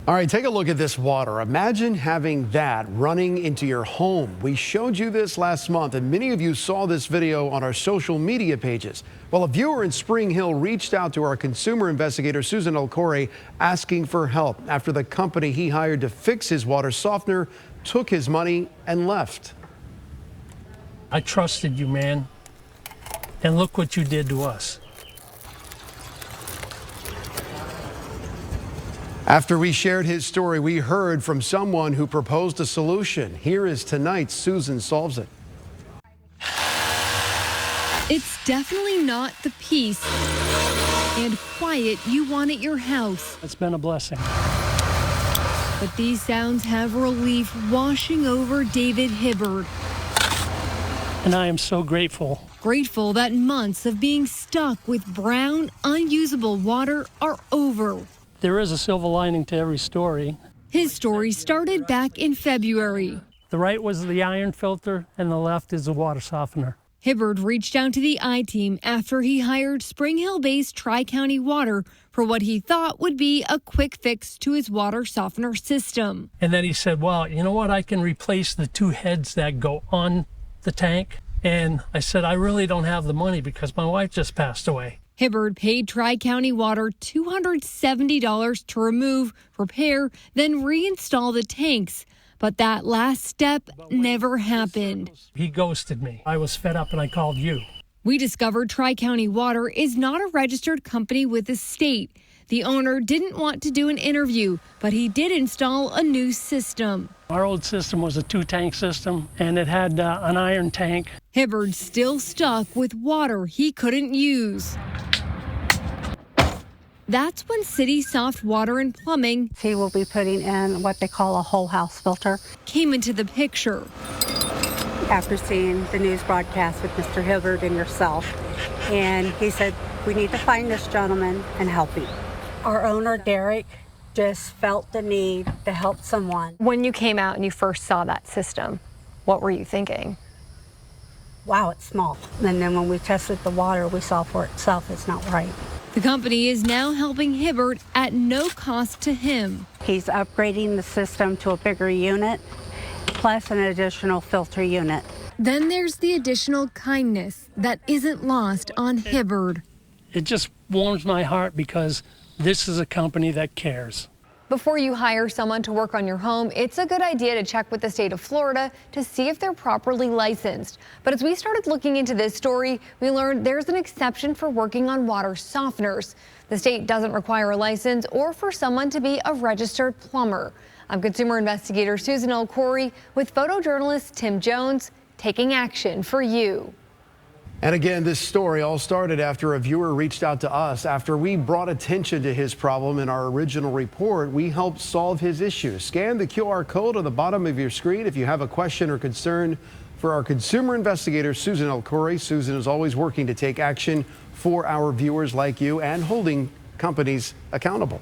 All right, take a look at this water. Imagine having that running into your home. We showed you this last month, and many of you saw this video on our social media pages. Well, a viewer in Spring Hill reached out to our consumer investigator, Susan Elcore, asking for help after the company he hired to fix his water softener took his money and left. I trusted you, man, and look what you did to us. After we shared his story, we heard from someone who proposed a solution. Here is tonight's Susan Solves It. It's definitely not the peace and quiet you want at your house. It's been a blessing. But these sounds have relief washing over David Hibbard. And I am so grateful. Grateful that months of being stuck with brown, unusable water are over. There is a silver lining to every story. His story started back in February. The right was the iron filter and the left is the water softener. Hibbard reached out to the I-Team after he hired Spring Hill-based Tri-County Water for what he thought would be a quick fix to his water softener system. And then he said, well, you know what? I can replace the two heads that go on the tank. And I said, I really don't have the money because my wife just passed away. Hibbard paid Tri-County Water $270 to remove, repair, then reinstall the tanks. But that last step never happened. He ghosted me. I was fed up and I called you. We discovered Tri-County Water is not a registered company with the state. The owner didn't want to do an interview, but he did install a new system. Our old system was a two-tank system, and it had an iron tank. Hibbard's still stuck with water he couldn't use. That's when City Soft Water and Plumbing He will be putting in what they call a whole house filter. came into the picture. After seeing the news broadcast with Mr. Hibbard and yourself, and he said, we need to find this gentleman and help him. Our owner, Derek, just felt the need to help someone. When you came out and you first saw that system, what were you thinking? Wow, it's small. And then when we tested the water, we saw for itself it's not right. The company is now helping Hibbard at no cost to him. He's upgrading the system to a bigger unit, plus an additional filter unit. Then there's the additional kindness that isn't lost on Hibbard. It just warms my heart because this is a company that cares. Before you hire someone to work on your home, it's a good idea to check with the state of Florida to see if they're properly licensed. But as we started looking into this story, we learned there's an exception for working on water softeners. The state doesn't require a license or for someone to be a registered plumber. I'm consumer investigator Susan Elcore with photojournalist Tim Jones, taking action for you. And again, this story all started after a viewer reached out to us. After we brought attention to his problem in our original report, we helped solve his issue. Scan the QR code on the bottom of your screen if you have a question or concern for our consumer investigator, Susan Elcore. Susan is always working to take action for our viewers like you and holding companies accountable.